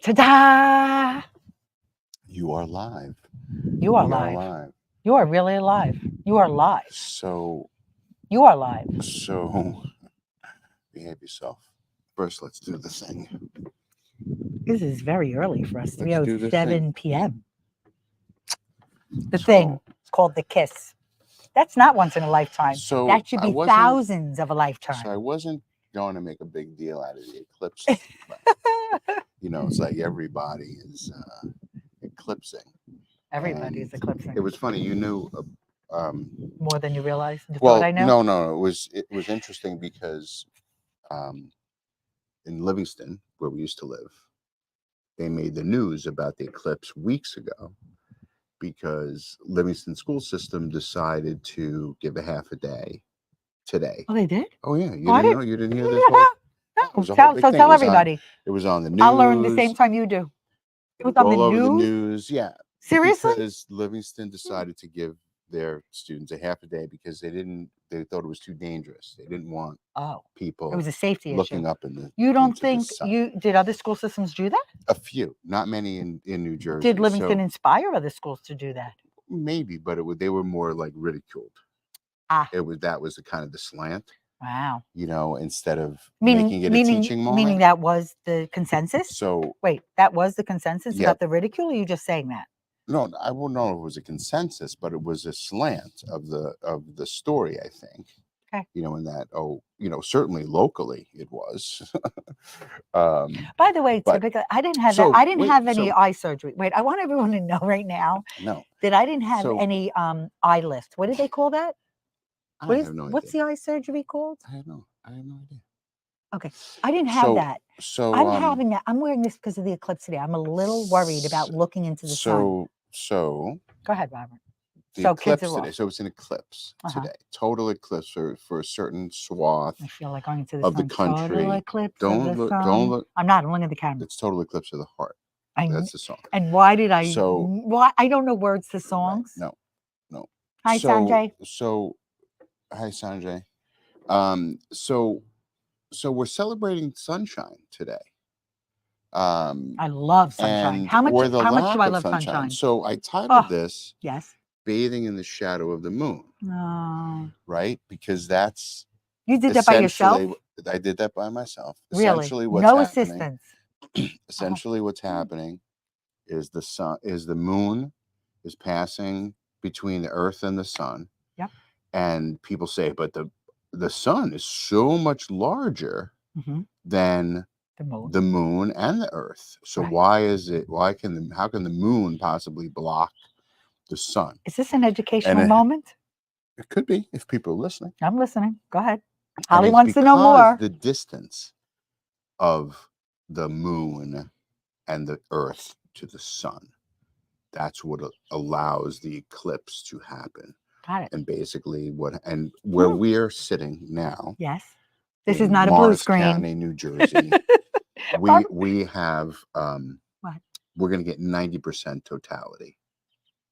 Ta-da! You are live. You are We live. live. You are really alive. You are live. So You are live. behave yourself. First, let's do the thing. This is very early for us. Let's do the 3:07 p.m. The So- thing is called the kiss. That's not once in a lifetime. So That should I be wasn't- thousands of a So lifetime. I wasn't going to make a big deal out of the eclipse thing, but it's like everybody is eclipsing. Everybody is And eclipsing. It was funny. You knew. More than you realize. You Well, thought I knew? no. It was interesting because in Livingston, where we used to live, they made the news about the eclipse weeks ago because Livingston school system decided to give a half a day today. Oh, they did? Oh yeah, you Oh, I didn't didn't- know? You didn't hear this? Whole, No. was a whole Tell, big so thing. tell It was on- everybody. It was on the news. I'll learn the same time you do. It was on the all over the news? news. Yeah, Seriously? because Livingston decided to give their students a half a day because they thought it was too dangerous. They didn't want Oh, people it was a safety looking issue. up in the. You don't into the think sun. did other school systems do that? A few, not many in New Jersey. Did Livingston So inspire other schools to do that? maybe, but they were more like ridiculed. Ah, That was the kind of the slant, wow. instead of Meaning, making it a teaching moment. meaning that was the consensus? So Wait, that was the consensus Yeah. about the ridicule, or are you just saying that? no, I wouldn't know if it was a consensus, but it was a slant of the story, I think. Okay. In that, certainly locally it was. By the way, but- typically, I didn't have so, that. I didn't wait, have any so- eye surgery. Wait, I want everyone to know right now No, that I didn't have So- any eye lift. What do they call that? I have no What's idea. the eye surgery called? I have no idea. Okay, I didn't have So- that. So I'm having that. I'm wearing this because of the eclipse today. I'm a little worried about looking into the sun. So Go ahead, Robert. the So kids eclipse are today. off. So it's an eclipse Uh-huh. today. Total eclipse for a certain swath. I feel like going into the Of the sun. country. Total eclipse Don't of the look- sun. don't look- I'm not. I'm looking at the camera. It's total eclipse of the heart. I, That's the song. and why did I? So- why I don't know words to Right. songs. No. Hi, Sanjay. So, hi Sanjay. So we're celebrating sunshine today. I love sunshine. and How much? or the How much lack do I of love sunshine? So I titled Oh. this Yes. "Bathing in the Shadow of the Moon," No. right? Because that's You did that by yourself? essentially- I did that by myself. Really? Essentially, what's No happening? assistance. Essentially, what's happening is the moon is passing between the Earth and the sun. Yep. And people say, but the sun is so much larger Mhm. than The moon. the moon and the Earth. So Right. how can the moon possibly block the sun? Is this an educational it- moment? It could be if people are listening. I'm listening. Go ahead. And Holly it's wants to know because more. The distance of the moon and the Earth to the sun. That's what allows the eclipse to happen. Got it. And basically where Hmm. we're sitting now. Yes. This in is not a blue Morris screen. County, New Jersey. we have What? we're going to get 90% totality.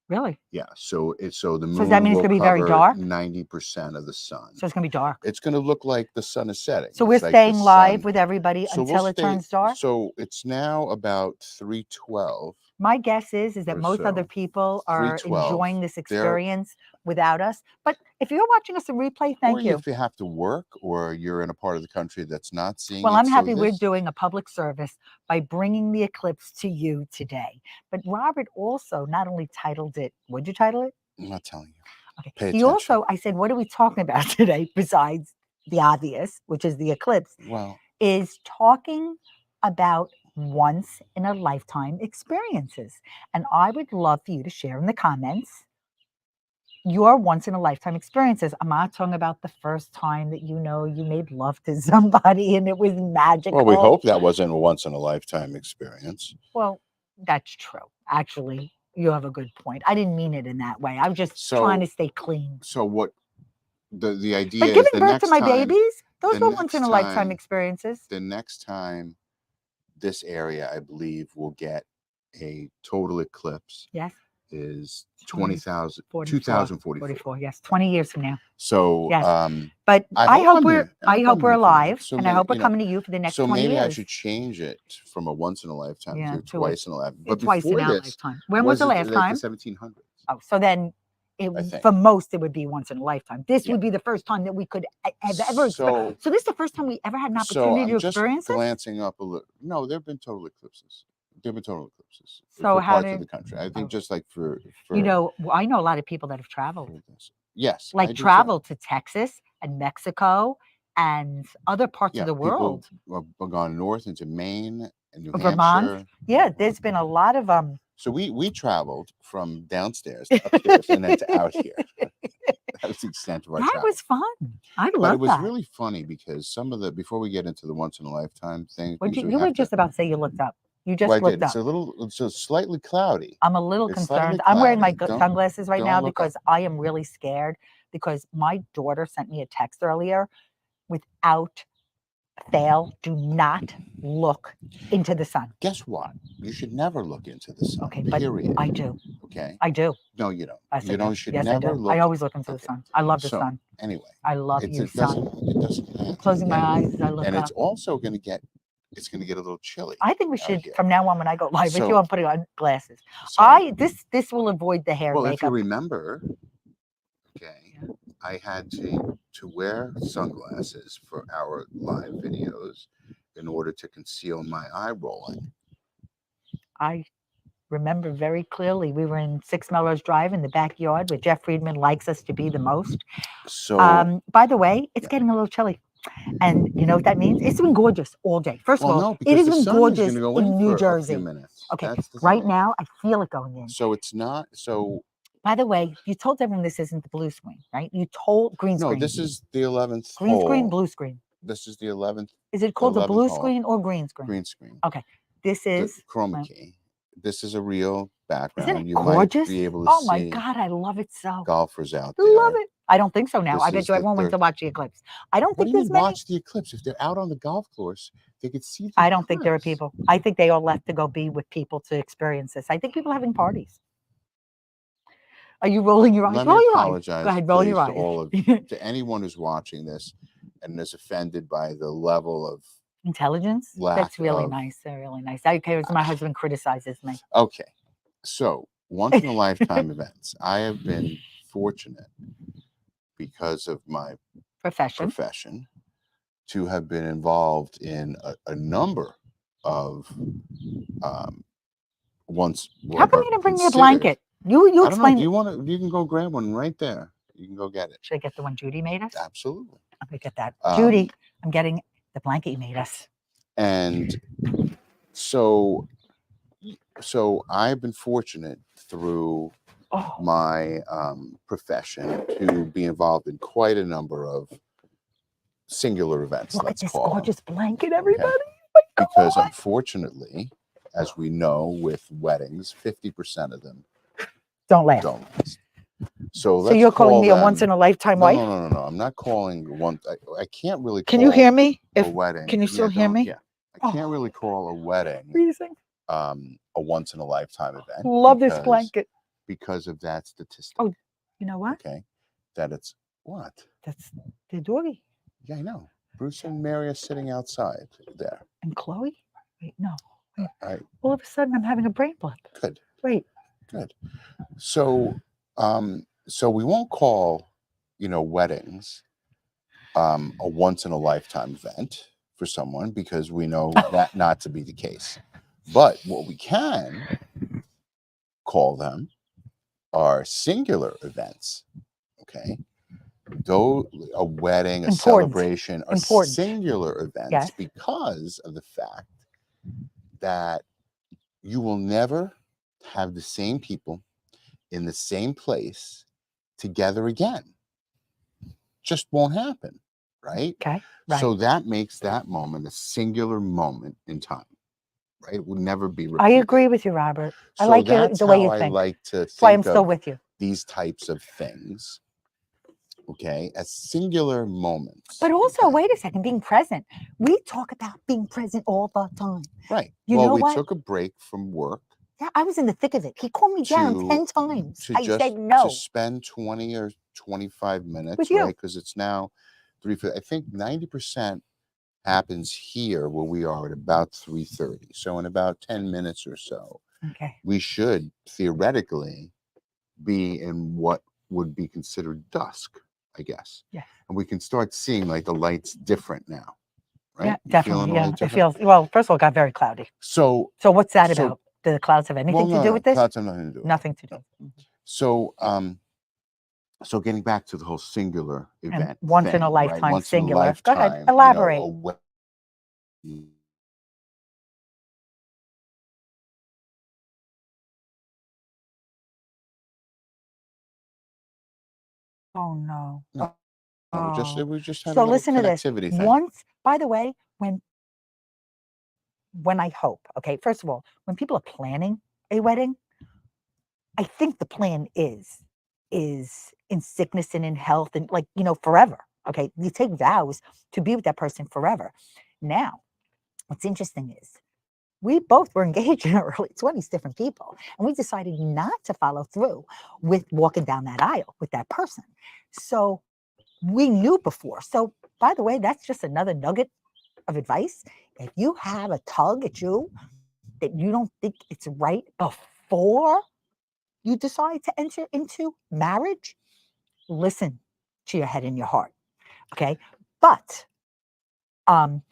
Really? Yeah, so the moon does that mean it's will gonna be very cover dark? 90% of the sun. So it's going to be dark. It's going to look like the sun is setting. So It's we're like staying the live sun- with everybody So until it turns dark. So it's now about 3:12. My guess is that or most other so. people are 3:12. enjoying this experience without us. But if you're watching us in replay, thank Or you. if you have to work or you're in a part of the country that's not seeing Well, it. I'm so happy we're this- doing a public service by bringing the eclipse to you today. But Robert also not only titled it, what'd you title it? I'm not telling you. Okay. Pay He also, I said, what are we talking about today besides the obvious, which is the eclipse, Well, is talking about once in a lifetime experiences. And I would love for you to share in the comments your once in a lifetime experiences. I'm not talking about the first time that you made love to somebody and it was magical. well, we hope that wasn't a once in a lifetime experience. Well, that's true. Actually, you have a good point. I didn't mean it in that way. I was just trying to stay clean. So what the idea But is giving the birth next to my time, babies, those the were once in a next lifetime time- experiences. the next time this area, I believe, will get a total eclipse Yes. is 20, 2044. 44. Yes, 20 years from now. So Yes. But I hope we're alive, So and I maybe, hope we're coming to you for the next so 20 maybe I years. should change it from a once in a lifetime Yeah, to twice in a lifetime. But twice in before our this, lifetime. When was the last like time? the 1700s. Oh, so then I think. for most it would be once in a lifetime. This Yeah. would be the first time that we could have ever experience. So this is the first time we ever had an opportunity to I'm just experience it. glancing up a little. No, there have been total eclipses. There have been total eclipses So for how parts did of the country. I think just like for I know a lot of people that have traveled. Yes, Like traveled to Texas and Mexico and other parts of the world. People have gone north into Maine and New Vermont. Hampshire. Yeah, there's been a lot of So we traveled from downstairs to upstairs and then to out here. That was the extent of our travel. That was fun. I love that. But it was really funny because some of the, before we get into the once in a lifetime thing, you were just about to say you looked up. You just looked up. It's slightly cloudy. I'm a little concerned. I'm wearing my sunglasses right now because I am really scared because my daughter sent me a text earlier. Without fail, do not look into the sun. Guess what? You should never look into the sun. Okay, period. But I do. Okay. I do. No, you don't. Yes, you should yes, never look. I always look into the sun. I love the sun. Anyway, I love you, sun. It doesn't. Closing my eyes as I look and up. It's also going to get. It's going to get a little chilly. I think we should, from now on, when I go live with you, I'm putting on glasses. This will avoid the hair makeup. Well, if you remember, okay, I had to wear sunglasses for our live videos in order to conceal my eye rolling. I remember very clearly. We were in 6 Melrose Drive in the backyard where Jeff Friedman likes us to be the most. So, by the way, it's getting a little chilly. And you know what that means? It's been gorgeous all day. First of all, no, it has been gorgeous in New for Jersey. A few minutes. Okay, right now I feel it going in. So it's not so. By the way, you told everyone this isn't the blue screen, right? You told green screen. No, this is the 11th green hole. Screen, blue screen. This is the 11th. Is it called the blue screen or green screen? Green screen. Okay, this is the chroma key. This is a real background. Isn't it gorgeous? Might be able to oh my God, I love it so. Golfers out there. Love it. I don't think so now. I bet you everyone went to watch the eclipse. I don't think there's many. Watch the eclipse. If they're out on the golf course, they could see the I don't think there are people. I think they all left to go be with people to experience this. I think people are having parties. Are you rolling your eyes? Let roll me your apologize, eyes. Go ahead, roll your eyes. To anyone who's watching this and is offended by the level of intelligence. That's really nice. Really nice. Okay, my husband criticizes me. Okay, so once in a lifetime events. I have been fortunate because of my profession to have been involved in a number of once. How come you didn't bring me a blanket? You explain. Do you want to? You can go grab one right there. You can go get it. Should I get the one Judy made us? Absolutely. I'm gonna get that. Judy, I'm getting the blanket you made us. And so I've been fortunate through my profession to be involved in quite a number of singular events. Look at this gorgeous blanket, everybody. Okay. Because unfortunately, as we know, with weddings, 50% of them don't last. So you're calling me a once in a lifetime wife? No. I'm not calling one. I can't really. Can you hear me? A wedding. Can you still hear me? Yeah. I can't really call a wedding a once in a lifetime event. Love this blanket because of that statistic. Oh, you know what? Okay, that it's what? That's the doggy. Yeah, I know. Bruce and Mary are sitting outside there. And Chloe? Wait, no. All of a sudden, I'm having a brain blip. Good. Wait. Good. So we won't call, weddings a once in a lifetime event for someone because we know that not to be the case. But what we can call them are singular events. Okay. Though a wedding, a celebration are singular events because of the fact that you will never have the same people in the same place together again. Just won't happen, right? Okay. Right. So that makes that moment a singular moment in time, right? It will never be repeated. I agree with you, Robert. I like the way you think. I like to think that's why I'm still with you. These types of things, okay, as singular moments. But also, wait a second, being present. We talk about being present all the time. Right. We took a break from work. Yeah, I was in the thick of it. He calmed me down to 10 times. to I said just to no spend 20 or 25 with minutes, you. right? Because it's now 3:50. I think 90% happens here where we are at about 3:30. So in about 10 minutes or so, Okay. we should theoretically be in what would be considered dusk, I guess. Yes. And we can start seeing like the lights different now, Yeah, right? You feeling definitely. the Yeah, light it different? feels, well, first of all, it got very cloudy. So, So what's that so, about? Do the clouds have well, anything to no, do no, with this? clouds have nothing to do with it. Nothing to do. No. Mhm. So, so getting back to the whole singular And event once in a thing, right? lifetime Once in a singular. Go ahead, lifetime, elaborate. a wedding. Oh no. No, no, Oh. we just had a So little listen to this. connectivity thing. Once, by the way, when I hope, okay, first of all, when people are planning a wedding, I think the plan is in sickness and in health and like, forever. Okay. You take vows to be with that person forever. Now, what's interesting is we both were engaged in our early 20s, different people, and we decided not to follow through with walking down that aisle with that person. So we knew before. So, by the way, that's just another nugget of advice. If you have a tug at you that you don't think it's right before you decide to enter into marriage, listen to your head and your heart. Okay. But um,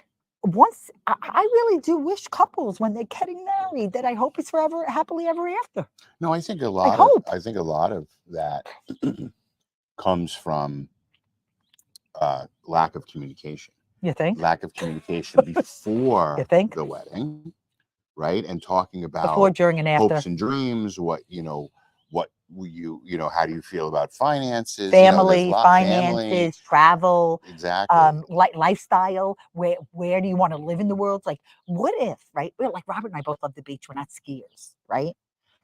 once I really do wish couples when they're getting married that I hope it's forever, happily ever after. No, I think I hope. a lot of that comes from lack of communication. You think? Lack of communication before You think? the wedding, right? And talking Before, about during, and after. hopes and dreams, what how do you feel about finances? There's a Family, lot, family, finances, travel, exactly. lifestyle. Where do you want to live in the world? Like, what if, right? We're like Robert and I both love the beach. We're not skiers, right?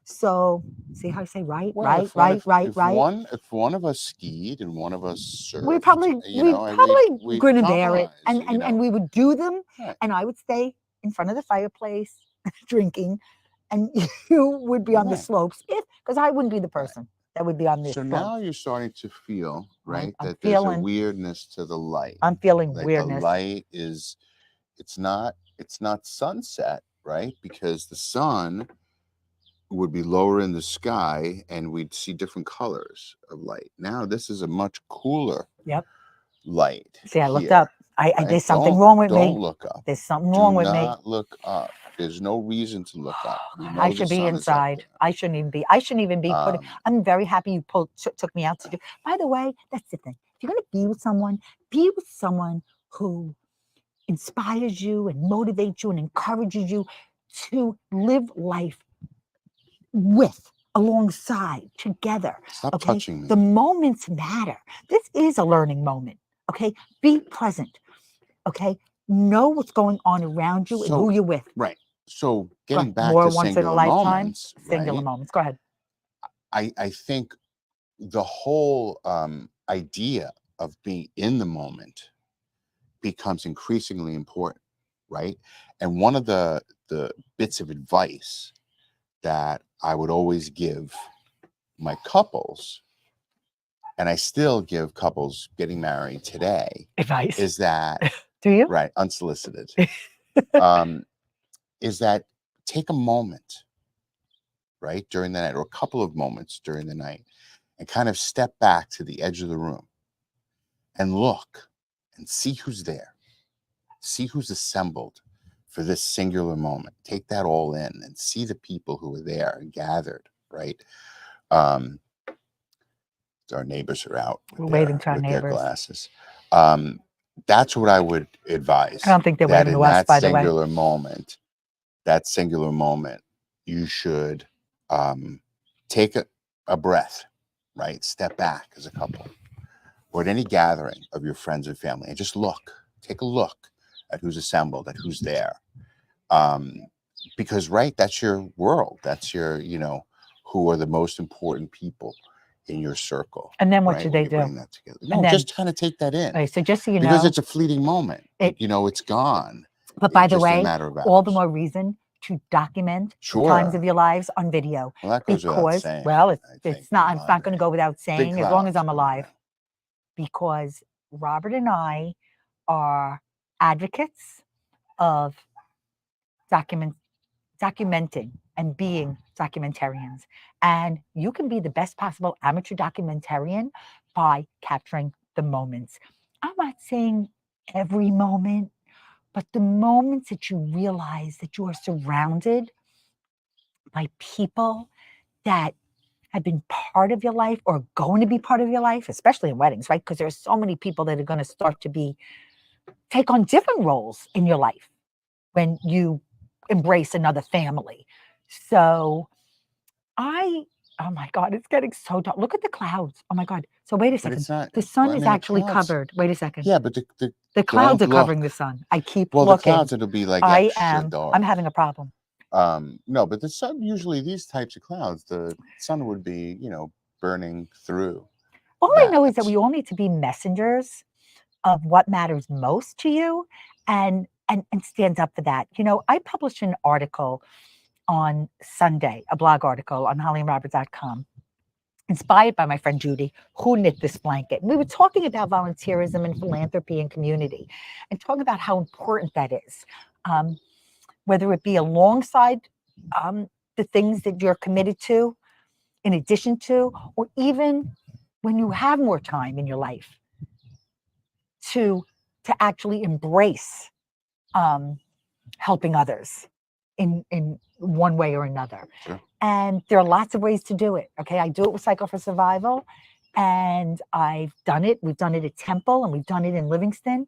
So, see how I say right, Well, right, right, right, right. if one of us skied and one of us We surfed, probably we probably we'd grin and bear it, compromise, and we would do them, Right. and I would stay in front of the fireplace drinking, and you would be on the Right. slopes because I wouldn't be the Right. person that would be on this So slope. now you're starting to feel, right, I'm that there's a feeling weirdness to the light. I'm feeling Like the weirdness. light is, it's not sunset, right? Because the sun would be lower in the sky and we'd see different colors of light. Now this is a much cooler Yep. light. See, I looked here, up. right? There's something wrong with me. Don't look up. There's something Do wrong with me. not look up. There's no reason to look up. We know I the should be sun is up inside. there. I shouldn't even be. I shouldn't even be putting. I'm very happy you took me out to do. By the way, that's the thing. If you're going to be with someone who inspires you and motivates you and encourages you to live life with, alongside, together. Stop Okay. touching me. The moments matter. This is a learning moment. Okay. Be present. Okay. Know what's going on around you and who you're with. Right. So Go getting ahead. back More to once in a singular lifetime. moments, Singular right? moments. Go ahead. I think the whole idea of being in the moment becomes increasingly important, right? And one of the bits of advice that I would always give my couples, and I still give couples getting married today, Advice. is that Do you? right, unsolicited, is that take a moment, right, during the night, or a couple of moments during the night, and kind of step back to the edge of the room and look and see who's there, see who's assembled for this singular moment. Take that all in and see the people who are there and gathered, right? Our neighbors are out We're waving to our with their neighbors. glasses. That's what I would advise. I don't think they're that waving in to us, that by the way. singular moment, you should take a breath, right? Step back as a couple, or at any gathering of your friends and family, and just take a look at who's assembled, at who's there. Because, right, that's your world. That's your, who are the most important people in your circle. And then what right, should when they you do? bring that together. No, And then, just kind of take that in. okay, so just so you Because know, it's a fleeting moment. It's gone. but by It's the just a way, matter of all the hours. more reason to document the times Sure. of your lives on video. Well, that goes without Because, saying, well, I think, it's in not my going to day. go without Big saying as long as clouds. I'm Come on alive, now. because Robert and I are advocates of document documenting and being documentarians. And you can be the best possible amateur documentarian by capturing the moments. I'm not saying every moment, but the moments that you realize that you are surrounded by people that have been part of your life or going to be part of your life, especially in weddings, right? Because there's so many people that are going to start to take on different roles in your life when you embrace another family. So I, oh my God, it's getting so dark. Look at the clouds. Oh my God. So wait a But second. it's not. The Well, sun I is mean, the actually clouds. covered. Wait a second. Yeah, but The don't clouds are look. covering the sun. I keep Well, the looking. clouds, it'll be like extra I'm dark. having a problem. No, but the sun, usually these types of clouds, the sun would be, burning through All I that. know is that we all need to be messengers of what matters most to you and stand up for that. I published an article on Sunday, a blog article on hollyandrobert.com, inspired by my friend Judy, who knit this blanket. And we were talking about volunteerism and philanthropy and community and talking about how important that is, um, whether it be alongside um, the things that you're committed to, in addition to, or even when you have more time in your life to, to actually embrace um, helping others in one way or another. Sure. And there are lots of ways to do it. Okay. I do it with Cycle for Survival. And I've done it. We've done it at Temple and we've done it in Livingston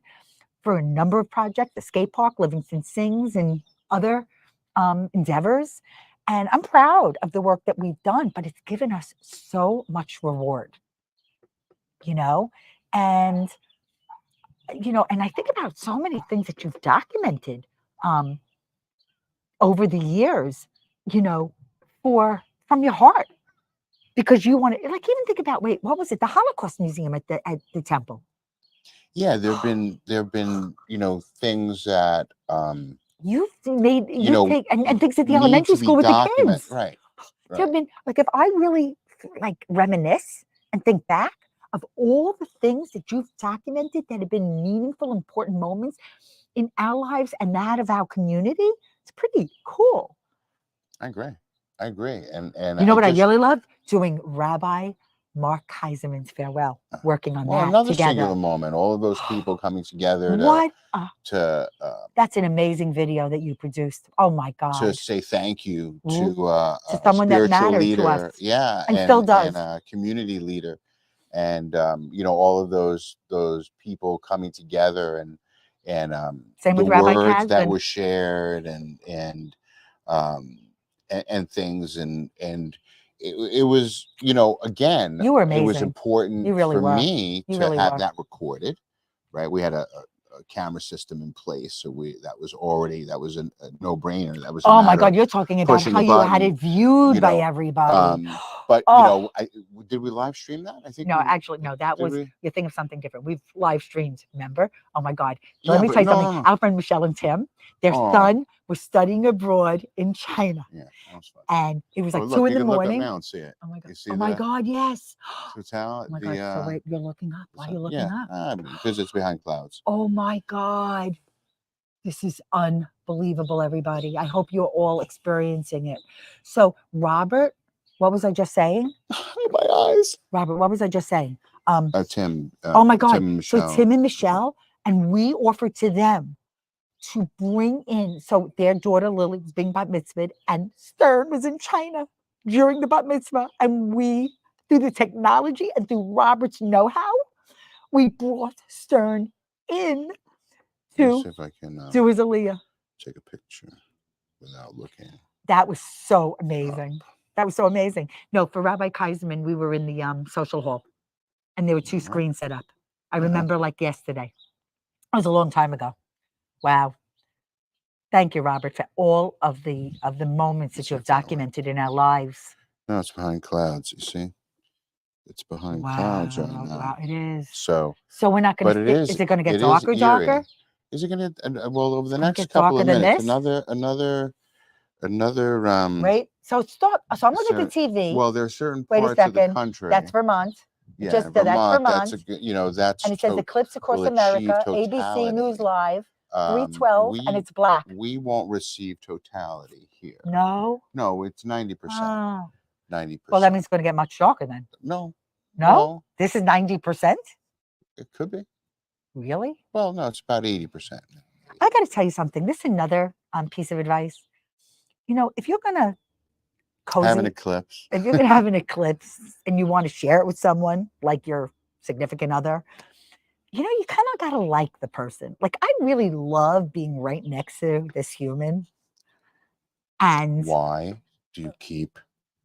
for a number of projects, the skate park, Livingston Sings, and other endeavors. And I'm proud of the work that we've done, but it's given us so much reward, you know? And, and I think about so many things that you've documented um, over the years, you know, from your heart because you want to, like, even think about, wait, what was it? The Holocaust Museum at the temple. Yeah, there have been things that You've made you you know take and things at the need elementary to be school with the documented. kids. Right, There have right. been like if I really like reminisce and think back of all the things that you've documented that have been meaningful, important moments in our lives and that of our community, it's pretty cool. I agree. I agree. And You know I what I just really loved? Doing Rabbi Mark Heiserman's farewell, working on well, that another singular together. moment. All of those people coming together What? to That's an amazing video that you produced. Oh my to God. say thank you Mm, to to a someone that spiritual mattered to us leader, yeah, and still and does. a community leader, and all of those people coming together, and Same the with Rabbi words that Kasdan. were shared, um and things, and it was, again, You were it was amazing. important You really for were. me You to really have were. that recorded. Right, we had a camera system in place, so that was a no-brainer. That was a Oh my matter God, of you're talking about pushing how a you had button, it viewed you by know. everybody. But Oh, did we live stream that? I think no, actually, no, that did was, we? you're thinking of something different. We've live streamed, remember? Oh my God. Let Yeah, me but tell you no, something. no, no. Our friend Michelle and Tim, their Oh, son was studying abroad in China. yeah, that was fun. And it was Oh, like 2 look, in you the can look up morning. now and see it. Oh my God. You see Oh my the God, yes. total, Oh my God. So wait, you're looking up. Why are you looking up? because it's behind clouds. Oh my God. This is unbelievable, everybody. I hope you're all experiencing it. So, Robert, what was I just saying? My eyes. Robert, what was I just saying? Tim, Oh my God. Tim and So, Michelle. Tim and Michelle, and we offered to them to bring in, so their daughter Lily was being bat mitzvahed, and Stern was in China during the bat mitzvah. And we, through the technology and through Robert's know how, we brought Stern in Let me to see if I can do his aliyah. take a picture without looking. That was so amazing. That was so amazing. No, for Rabbi Kaiserman, we were in the social hall and there were two All right. screens set up. I remember like yesterday. It was a long time ago. Wow. Thank you, Robert, for all of the moments that Let's you see have if that'll work. documented in our lives. No, it's behind clouds. You see, it's behind clouds right Wow, now. wow, it is. So, So we're not going but to. Is it going to get it is darker, darker? eerie. Is it going to? Well, over the It's going to next get couple darker of than minutes, this. another Another right? So stop. So I'm looking at the certain, TV. well, there are certain Wait a parts of the second. That's country. Vermont. Yeah, That's Vermont. That's a Vermont. good. That's And it says eclipse across will achieve America, ABC News totality. Live, 312, and it's black. We won't receive totality here. No. No, it's 90%. Oh. 90%. Well, that means it's going to get much darker then. No. No? Well, This is 90%? it could be. Really? Well, no, it's about 80%. I got to tell you something. This is another piece of advice. If you're going to Have an cozy, eclipse. if you're going to have an eclipse and you want to share it with someone like your significant other, you kind of got to like the person. Like, I really love being right next to this human. And Why do you keep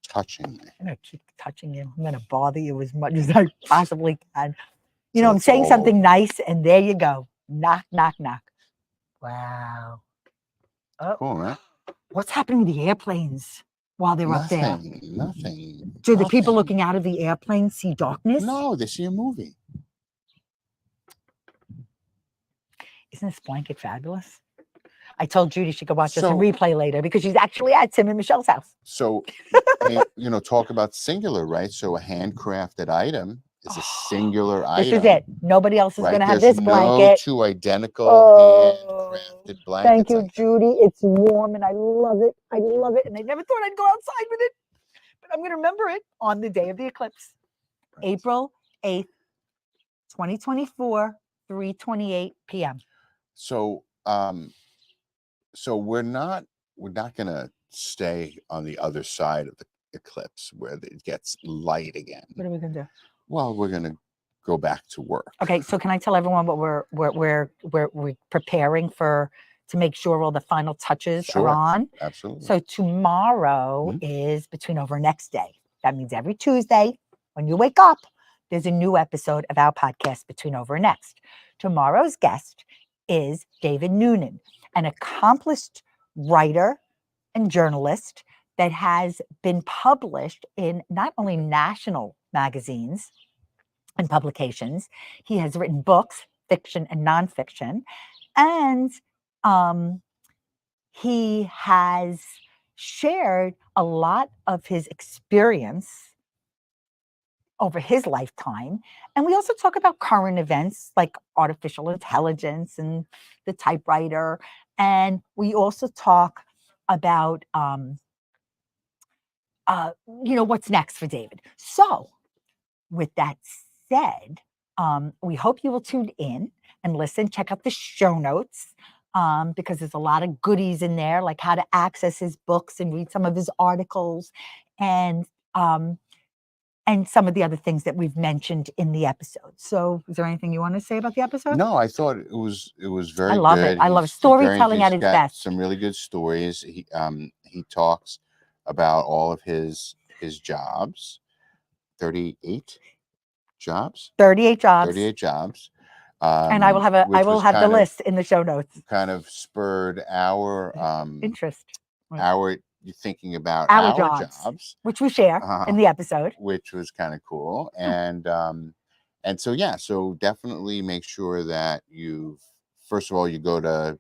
touching me? I'm going to keep touching you. I'm going to bother you as much as I possibly can. So I'm it's saying all something over. nice, and there you go. Knock, knock, knock. Wow. Oh, Cool, right? what's happening to the airplanes while they're up there? Nothing. Do the people looking out of the airplane see darkness? No, they see a movie. Isn't this blanket fabulous? I told Judy she could watch us in So- replay later because she's actually at Tim and Michelle's house. So, talk about singular, right? So a handcrafted item is a singular item. This is it. Nobody else is Right? going to have There's this blanket. no two identical handcrafted blankets. Thank you, like that. Judy. It's warm and I love it. I love it. And I never thought I'd go outside with it. But I'm going to remember it on the day of the eclipse. Right. April 8th, 2024, 3:28 p.m. So, so we're not going to stay on the other side of the eclipse where it gets light again. What are we going to do? Well, we're going to go back to work. Okay, so can I tell everyone what we're preparing for to make sure all the final touches are on? Absolutely. So tomorrow is Between Over Next Day. That means every Tuesday when you wake up, there's a new episode of our podcast, Between Over and Next. Tomorrow's guest is David Noonan, an accomplished writer and journalist that has been published in not only national magazines and publications, he has written books, fiction and nonfiction, and he has shared a lot of his experience over his lifetime. And we also talk about current events like artificial intelligence and the typewriter. And we also talk about, what's next for David. So with that said, we hope you will tune in and listen. Check out the show notes because there's a lot of goodies in there, like how to access his books and read some of his articles and some of the other things that we've mentioned in the episode. So is there anything you want to say about the episode? No, I thought it was very I love good. it. I love storytelling at its got best. Some really good stories. He talks about all of his jobs. 38 jobs. 38 jobs. 38 jobs. And I will have the list in the show notes. Kind of spurred our interest. Our thinking about our jobs, which we share in the episode, which was kind of cool. And so definitely make sure that first of all, you go to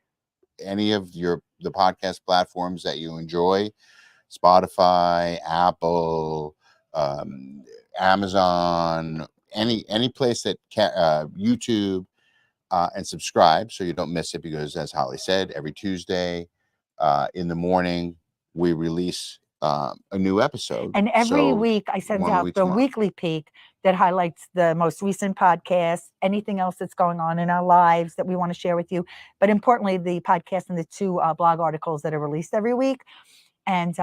any of the podcast platforms that you enjoy, Spotify, Apple, Amazon, any place that YouTube, and subscribe so you don't miss it, because as Holly said, every Tuesday in the morning we release a new episode. And every week I send out the weekly peek that highlights the most recent podcast, anything else that's going on in our lives that we want to share with you. But importantly, the podcast and the 2 blog articles that are released every week. And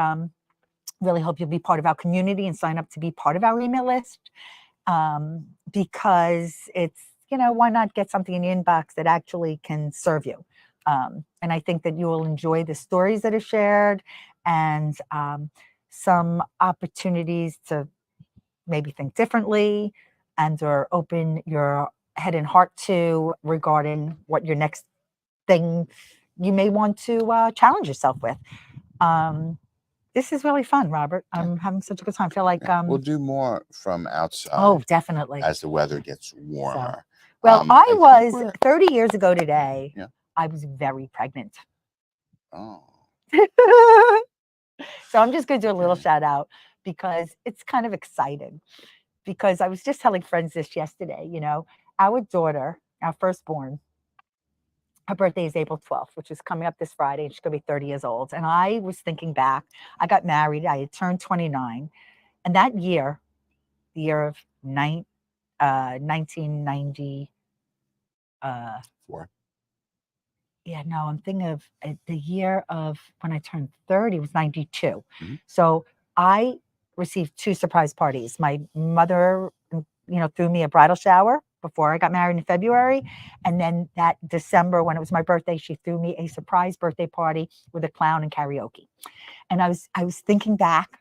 really hope you'll be part of our community and sign up to be part of our email list, because it's, why not get something in your inbox that actually can serve you? And I think that you will enjoy the stories that are shared and some opportunities to maybe think differently and or open your head and heart to regarding what your next thing you may want to challenge yourself with. This is really fun, Robert. I'm having such a good time. I feel like we'll do more from outside. Oh, definitely. As the weather gets warmer. Well, I was 30 years ago today. Yeah. I was very pregnant. Oh. So I'm just going to do a little Okay. shout out because it's kind of exciting. Because I was just telling friends this yesterday, our daughter, our firstborn, her birthday is April 12th, which is coming up this Friday, and she's going to be 30 years old. And I was thinking back, I got married, I had turned 29, and that year, the year of 1990, uh, 4. yeah, no, I'm thinking of the year of when I turned 30 was 92. Hmm. So I received two surprise parties. My mother, threw me a bridal shower before I got married in February. And then that December, when it was my birthday, she threw me a surprise birthday party with a clown and karaoke. And I was thinking back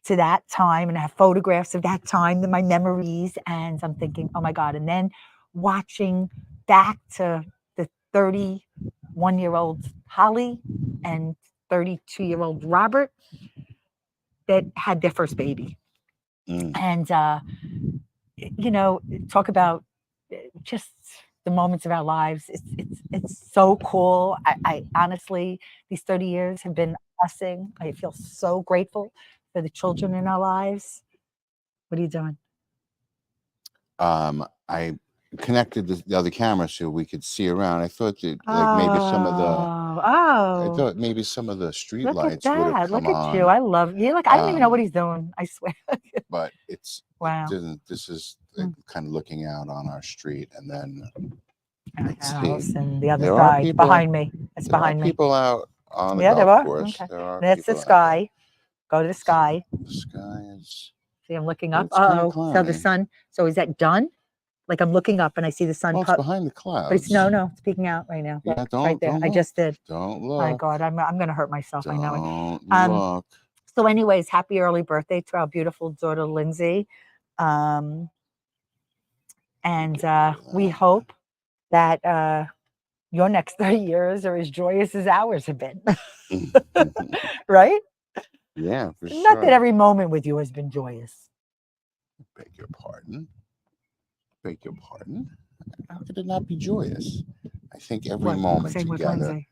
to that time, and I have photographs of that time, my memories, and I'm thinking, oh my God. And then watching back to the 31-year-old Holly and 32-year-old Robert that had their first baby. Mm. And, talk about just the moments of our lives. It's so cool. I honestly, these 30 years have been a blessing. I feel so grateful for the children in our lives. What are you doing? I connected the other camera so we could see around. I thought that like Oh, I oh, thought maybe some of the street look at lights would have that. come Look at you. on. I love you. Like, I don't even know what Um, he's doing. I swear. but it Wow. doesn't. This is Mm. kind of looking out on our street, and then Our let's see. house and the other There are side people. behind me. It's There are behind me. people out on the Yeah, there golf are. course. Okay. There are That's the people out there. sky. Go to the So sky. the sky is. See, I'm looking up. It's kind of Uh-oh. So the cloudy. sun. So is that done? Like I'm looking up and I see the sun Well, it's pop, behind the but it's clouds. no, it's peeking out right now. Yeah, Look, it's right there. don't I look. just did. Don't My look. God, I'm gonna hurt myself. I know it. Don't Um, look. so anyways, happy early birthday to our beautiful daughter Lindsay. Um, and Get rid of we that. hope that your next 30 years are as joyous as ours have been. Right? Yeah, for Not that sure. every moment with you has been joyous. Beg your pardon. Beg your pardon. How could it not be joyous? I think every What? moment Same with together. Lindsay.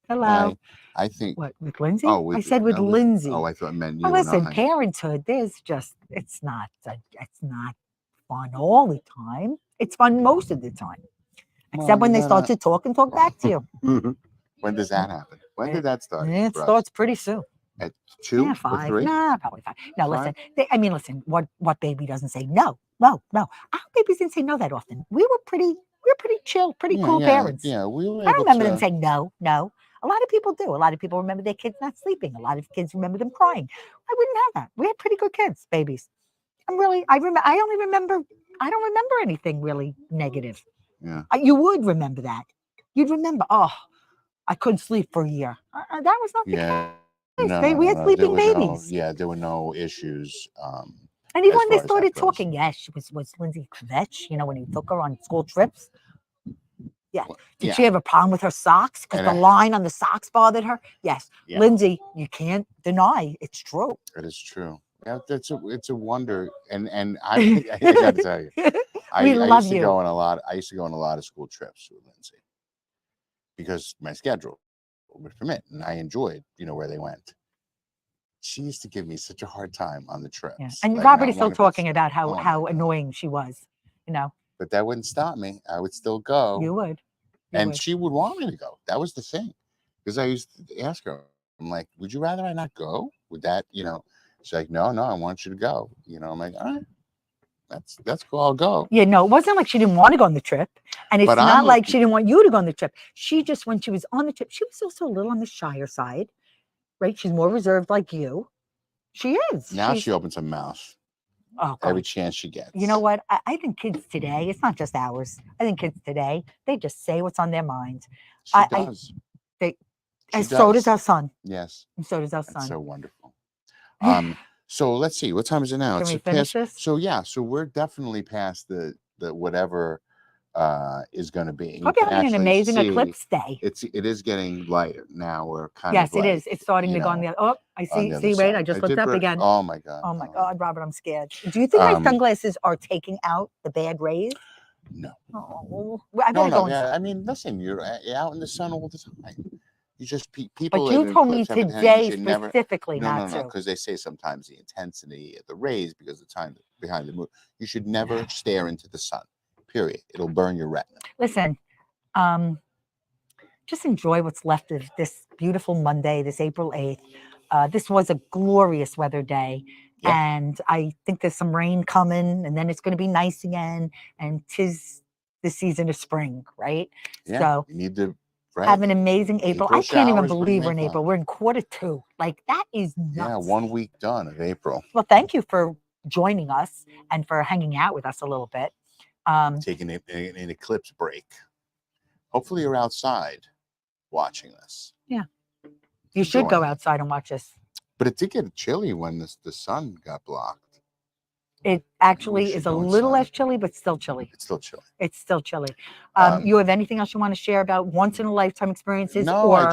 Hello. I think. What, with Lindsay? Oh, I with said with oh, with. Oh, Lindsay. I thought it meant Oh, you and listen, I. parenthood, it's not fun all the time. It's fun most of the time, Well, except you when they start gotta. to talk and talk back to you. When does that happen? When did It, that start it for us? starts pretty soon. At Yeah, 2 or 5. 3? Nah, probably 5. No, 5? listen. Listen. What baby doesn't say no? No, no. Our babies didn't say no that often. We were pretty chill, pretty Yeah, cool yeah, parents. yeah. We were I don't able remember them to. saying no, no. A lot of people do. A lot of people remember their kids not sleeping. A lot of kids remember them crying. I wouldn't have that. We had pretty good kids, babies. I only remember. I don't remember anything really negative. Yeah. You would remember that. You'd remember. Oh, I couldn't sleep for a year. That was not the Yeah. case. No, no, We no, had no. There sleeping was no. babies. Yeah, there were no issues. And even As when they far as that started goes. talking, yes, she was Lindsay Kvetch, when he took her on school trips. Yeah. Did Yeah. she have a problem with her socks? Because And the line on the socks bothered her? Yes. yeah, Lindsay, you can't deny it's true. it is true. Yeah, it's a wonder. And I got to tell you, We I love used to you. go on a lot. I used to go on a lot of school trips with Lindsay because my schedule would permit, and I enjoyed, where they went. She used to give me such a hard time on the Yeah. trips, And like Robert not is still wanting to talking stop. about how Oh my how god! annoying she was. You know, But that wouldn't stop me. I would still go, you would. You and would. she would want me to go. That was the thing, because I used to ask her, I'm like, "Would you rather I not go? Would that?" She's like, "No, no, I want you to go." I'm like, "All right, that's cool. I'll go." Yeah, no, it wasn't like she didn't want to go on the trip. And it's But not I'm like she didn't want you to go on the trip. She just, when she was on the trip, she was also a little on the shyer side, right? She's more reserved like you. She is. now She's, she opens her mouth oh every God. chance she You know gets. what? I think kids today, it's not just ours. I think kids today, they just say what's on their mind. She I does. they, She and so does does. our son. Yes, And so does our that's son. so wonderful. So let's see. What time is it now? Can It's we a finish past. this? So yeah. So we're definitely past the whatever is going to be. You Hope you're can having an actually amazing see eclipse day. it is getting lighter now. We're kind of Yes, it is. like It's starting to go on the other. Oh, I on see. the other See, wait, side. I I just looked did. up again. Oh my god. Oh my God, Robert, I'm scared. Do you think my sunglasses are taking out the bad rays? No. Oh, I No, better no. go Yeah. inside. I mean, listen. You're out in the sun all the time. You just people But live you in told me eclipse have a tendency- today you should never. specifically No, not no, no, to. because they say sometimes the intensity of the rays because the time behind the moon. You should never stare into the sun. Period. It'll burn your retina. Listen, um, just enjoy what's left of this beautiful Monday, this April 8th. This was a glorious weather day. Yeah. And I think there's some rain coming, and then it's going to be nice again. And 'tis the season of spring, right? Yeah. So You need to have an amazing April. I can't even believe we're in April. We're in quarter 2. Like, that is nuts. Yeah, 1 week done of April. Well, thank you for joining us and for hanging out with us a little bit. Taking an eclipse break. Hopefully you're outside watching this. Yeah. You should go outside and watch this. But it did get chilly when the sun got blocked. It actually is a little less chilly, but still chilly. It's still chilly. It's still chilly. You have anything else you want to share about once in a lifetime experiences? No, or...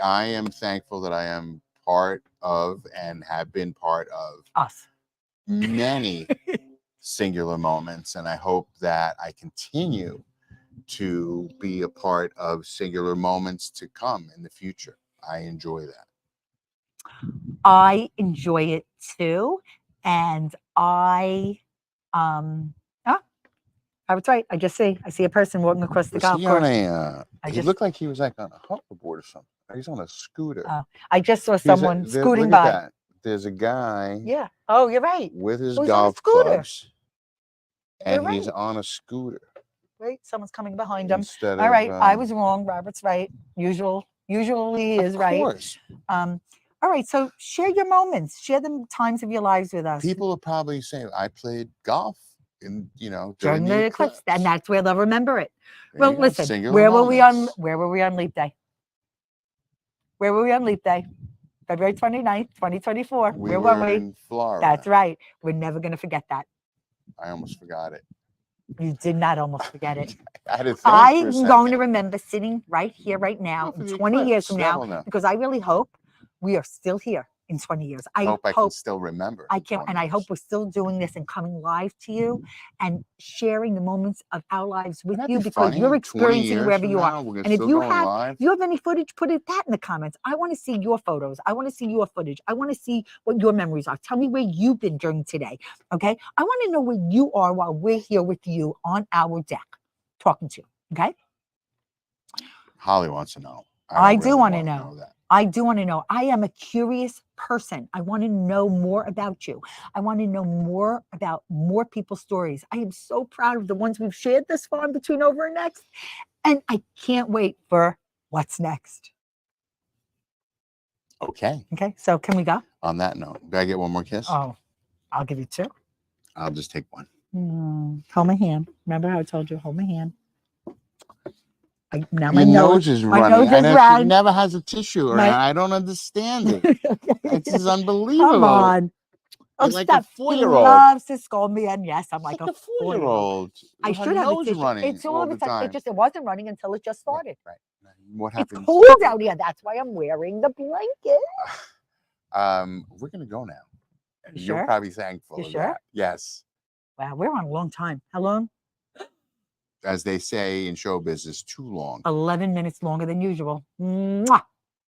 I am thankful that I am part of and have been part of us many singular moments, and I hope that I continue to be a part of singular moments to come in the future. I enjoy that. I enjoy it too, and I was right. I see a person walking across the golf course. He looked like he was like on a hoverboard or something. He's on a scooter. I just saw someone scooting by. That. There's a guy. Yeah. Oh, you're right. With his golf clubs, and he's on a scooter. Right. Someone's coming behind him. All right. I was wrong. Robert's right. Usually he is right. Of course. All right. So share your moments. Share the times of your lives with us. People will probably say, "I played golf." During the eclipse, and that's where they'll remember it. Well, listen, where were we on Leap Day? Where were we on Leap Day? February 29th, 2024. Where were we? In Florida. That's right. We're never going to forget that. I almost forgot it. You did not almost forget it. I'm going to remember sitting right here, right now, 20 years from now, because I really hope we are still here in 20 years. I hope I can still remember. I can, and I hope we're still doing this and coming live to you and sharing the moments of our lives with you, because you're experiencing wherever you are. And if you have any footage, put that in the comments. I want to see your photos. I want to see your footage. I want to see what your memories are. Tell me where you've been during today. Okay. I want to know where you are while we're here with you on our deck talking to you. Okay. Holly wants to know. I do want to know that. I do want to know. I am a curious person. I want to know more about you. I want to know more about more people's stories. I am so proud of the ones we've shared this far in Between Over and Next. And I can't wait for what's next. Okay. Okay. So can we go? On that note, do I get one more kiss? Oh, I'll give you 2. I'll just take one. Hold my hand. Remember how I told you, hold my hand. Now my nose is running. She never has a tissue around. I don't understand it. This is unbelievable. Come on. Oh, like a 4-year-old. He loves to scold me, and yes, I'm like a 4-year-old. I should have a tissue. Running it's all the time. It wasn't running until it just started. Right. What happens? It's cold out here. That's why I'm wearing the blanket. We're gonna go now. You're probably thankful. You sure? Yes. Wow, we're on a long time. How long? As they say in show business, too long. 11 minutes longer than usual. Mwah.